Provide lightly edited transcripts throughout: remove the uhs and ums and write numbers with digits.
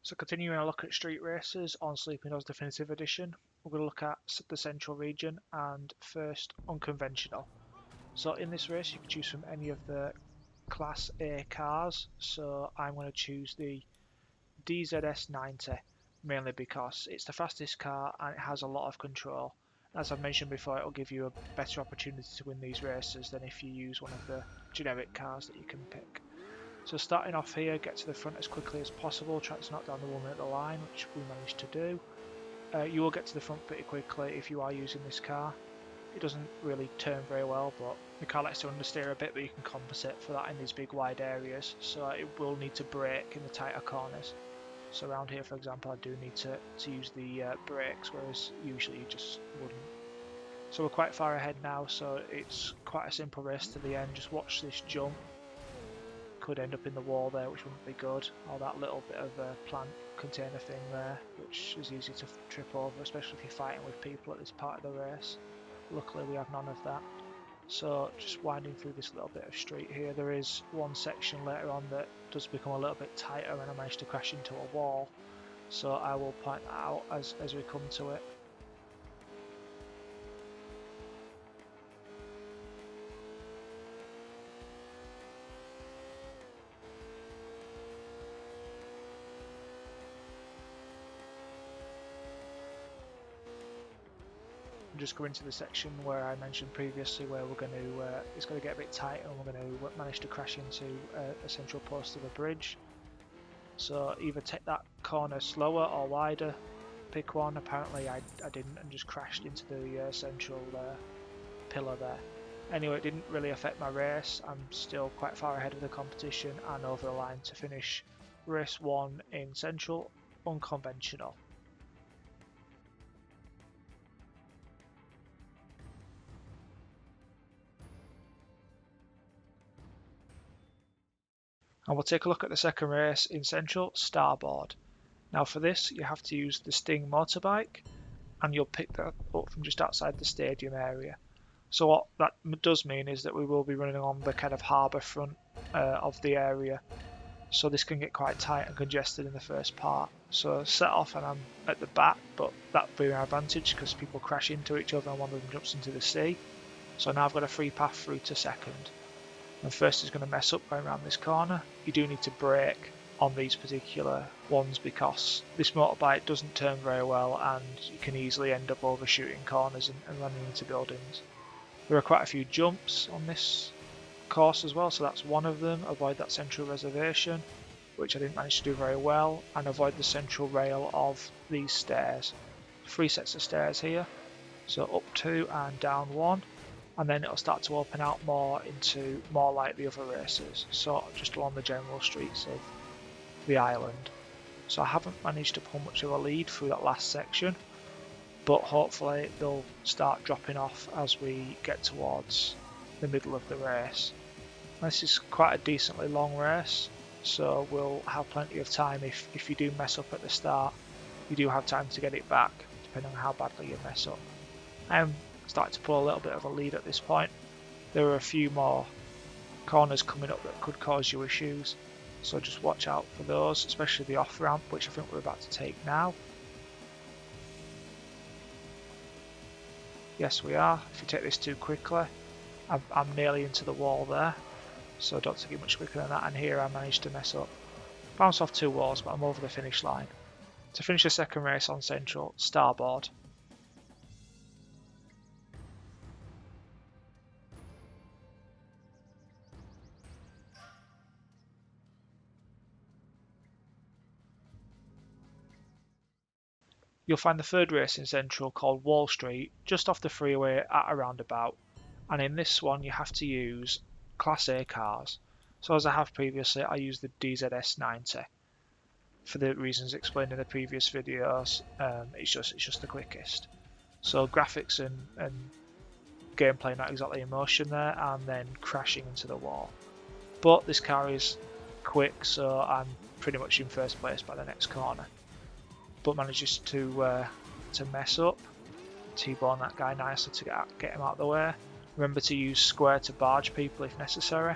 So continuing a look at street races on Sleeping Dogs Definitive Edition, we're going to look at the central region and first unconventional. So in this race you can choose from any of the Class A cars, so I'm going to choose the DZS 90 mainly because it's the fastest car and it has a lot of control. As I've mentioned before, it'll give you a better opportunity to win these races than if you use one of the generic cars that you can pick. So starting off here, get to the front as quickly as possible, try to knock down the woman at the line, which we managed to do. You will get to the front pretty quickly if you are using this car. It doesn't really turn very well, but the car likes to understeer a bit, but you can compensate for that in these big wide areas, so it will need to brake in the tighter corners. So around here, for example, I do need to use the brakes, whereas usually you just wouldn't. So we're quite far ahead now, so it's quite a simple race to the end. Just watch this jump. Could end up in the wall there, which wouldn't be good, or that little bit of a plant container thing there, which is easy to trip over, especially if you're fighting with people at this part of the race. Luckily we have none of that. So just winding through this little bit of street here, there is one section later on that does become a little bit tighter and I managed to crash into a wall, so I will point that out as we come to it. Just go into the section where I mentioned previously where we're going to it's going to get a bit tight and we're going to manage to crash into a central post of a bridge. So either take that corner slower or wider, pick one. Apparently I didn't and just crashed into the central pillar there. Anyway, it didn't really affect my race. I'm still quite far ahead of the competition and over the line to finish race 1 in central unconventional. And we'll take a look at the second race in Central, Starboard. Now for this you have to use the Sting motorbike and you'll pick that up from just outside the stadium area. So what that does mean is that we will be running on the kind of harbour front of the area. So this can get quite tight and congested in the first part. So set off and I'm at the back, but that will be our advantage because people crash into each other and one of them jumps into the sea. So now I've got a free path through to second. And first is going to mess up going around this corner. You do need to brake on these particular ones because this motorbike doesn't turn very well and you can easily end up overshooting corners and running into buildings. There are quite a few jumps on this course as well, so that's one of them. Avoid that central reservation, which I didn't manage to do very well, and avoid the central rail of these stairs. 3 sets of stairs here, so up 2 and down 1. And then it'll start to open out more into more like the other races, so just along the general streets of the island. So I haven't managed to pull much of a lead through that last section, but hopefully they'll start dropping off as we get towards the middle of the race. This is quite a decently long race, so we'll have plenty of time. If you do mess up at the start, you do have time to get it back, depending on how badly you mess up. Starting to pull a little bit of a lead at this point. There are a few more corners coming up that could cause you issues, so just watch out for those, especially the off ramp, which I think we're about to take now. Yes, we are. If you take this too quickly, I'm nearly into the wall there, so don't take it much quicker than that. And here I managed to mess up, bounce off 2 walls, but I'm over the finish line to finish the second race on Central, Starboard. You'll find the third race in Central called Wall Street just off the freeway at a roundabout, and in this one you have to use Class A cars. So as I have previously, I use the DZS 90 for the reasons explained in the previous videos. It's just the quickest. So graphics and gameplay not exactly in motion there, and then crashing into the wall. But this car is quick, so I'm pretty much in first place by the next corner. But manages to mess up, T-bone that guy nicely to get him out of the way. Remember to use square to barge people if necessary.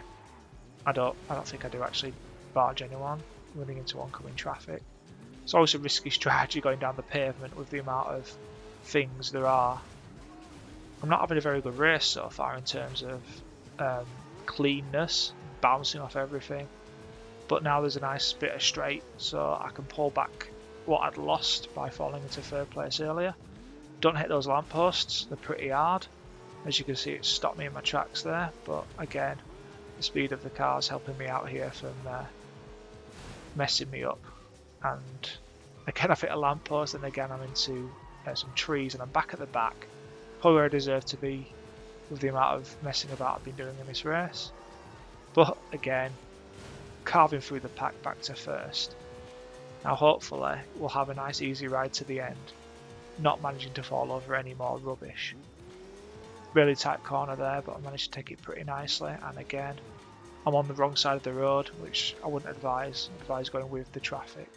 I don't think I do actually barge anyone running into oncoming traffic. It's always a risky strategy going down the pavement with the amount of things there are. I'm not having a very good race so far in terms of cleanness, bouncing off everything. But now there's a nice bit of straight, so I can pull back what I'd lost by falling into third place earlier. Don't hit those lampposts, they're pretty hard. As you can see, it stopped me in my tracks there, but again, the speed of the car is helping me out here from messing me up. And again, I've hit a lamppost, and again I'm into some trees, and I'm back at the back. Probably where I deserve to be with the amount of messing about I've been doing in this race. But again, carving through the pack back to first. Now hopefully we'll have a nice easy ride to the end, not managing to fall over any more rubbish. Really tight corner there, but I managed to take it pretty nicely, and again I'm on the wrong side of the road, which I wouldn't advise. I'd advise going with the traffic.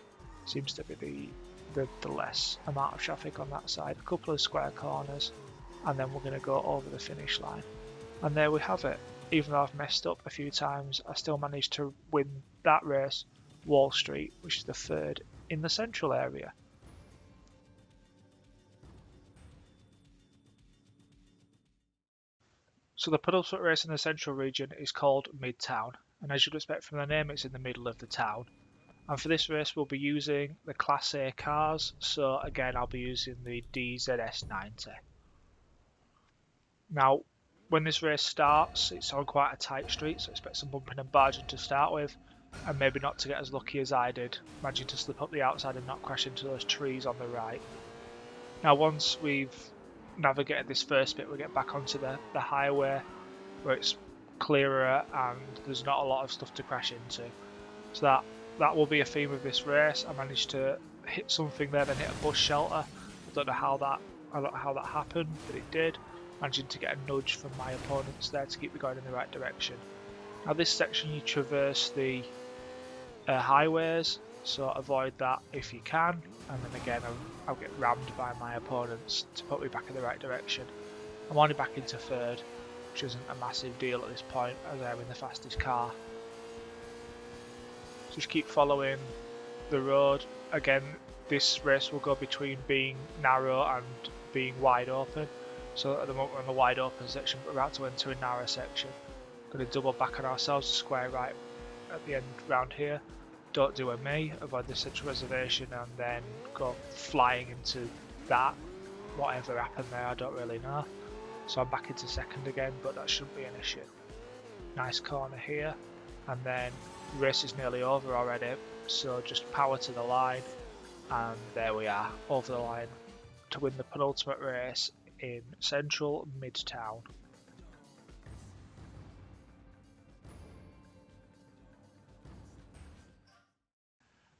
Seems to be the less amount of traffic on that side. A couple of square corners, and then we're going to go over the finish line. And there we have it. Even though I've messed up a few times, I still managed to win that race, Wall Street, which is the third in the central area. So the Puddlesfoot race in the central region is called Midtown, and as you'd expect from the name, it's in the middle of the town. And for this race we'll be using the Class A cars, so again I'll be using the DZS90. Now, when this race starts, it's on quite a tight street, so expect some bumping and barging to start with, and maybe not to get as lucky as I did, managing to slip up the outside and not crash into those trees on the right. Now once we've navigated this first bit, we get back onto the highway where it's clearer and there's not a lot of stuff to crash into. So that will be a theme of this race. I managed to hit something there, then hit a bus shelter. I don't know how that happened, but it did. Managing to get a nudge from my opponents there to keep me going in the right direction. Now this section you traverse the highways, so avoid that if you can, and then again I'll get rammed by my opponents to put me back in the right direction. I'm only back into third, which isn't a massive deal at this point as I'm in the fastest car. Just keep following the road. Again, this race will go between being narrow and being wide open. So at the moment we're in the wide open section, but we're about to enter a narrow section. Going to double back on ourselves, square right at the end round here. Don't do a me, avoid the central reservation and then go flying into that. Whatever happened there, I don't really know. So I'm back into second again, but that shouldn't be an issue. Nice corner here, and then the race is nearly over already, so just power to the line, and there we are, over the line to win the penultimate race in central Midtown.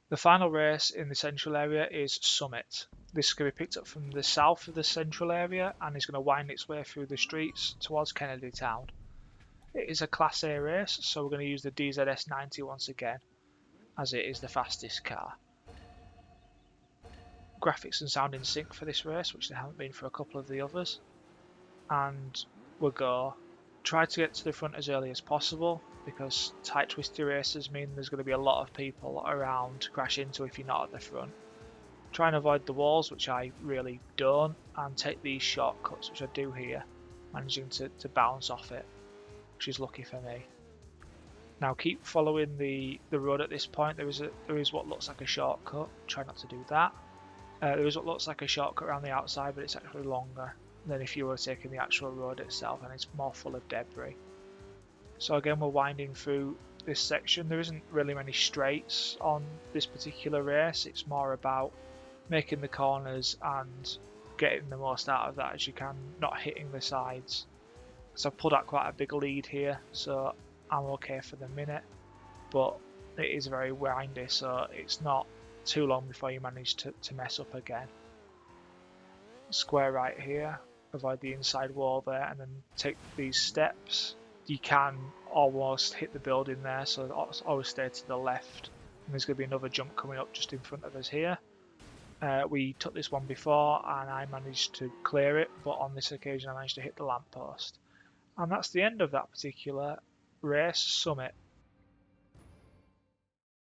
The final race in the central area is Summit. This is going to be picked up from the south of the central area and is going to wind its way through the streets towards Kennedy Town. It is a Class A race, so we're going to use the DZS90 once again, as it is the fastest car. Graphics and sound in sync for this race, which they haven't been for a couple of the others. And we'll go try to get to the front as early as possible, because tight twisty races mean there's going to be a lot of people around to crash into if you're not at the front. Try and avoid the walls, which I really don't, and take these shortcuts, which I do here, managing to bounce off it, which is lucky for me. Now keep following the road at this point. There is what looks like a shortcut. Try not to do that. There is what looks like a shortcut around the outside, but it's actually longer than if you were taking the actual road itself, and it's more full of debris. So again, we're winding through this section. There isn't really many straights on this particular race. It's more about making the corners and getting the most out of that as you can, not hitting the sides. So I've pulled out quite a big lead here, so I'm okay for the minute, but it is very windy, so it's not too long before you manage to mess up again. Square right here, avoid the inside wall there, and then take these steps. You can almost hit the building there, so always stay to the left. And there's going to be another jump coming up just in front of us here. We took this one before and I managed to clear it, but on this occasion I managed to hit the lamppost. And that's the end of that particular race, Summit.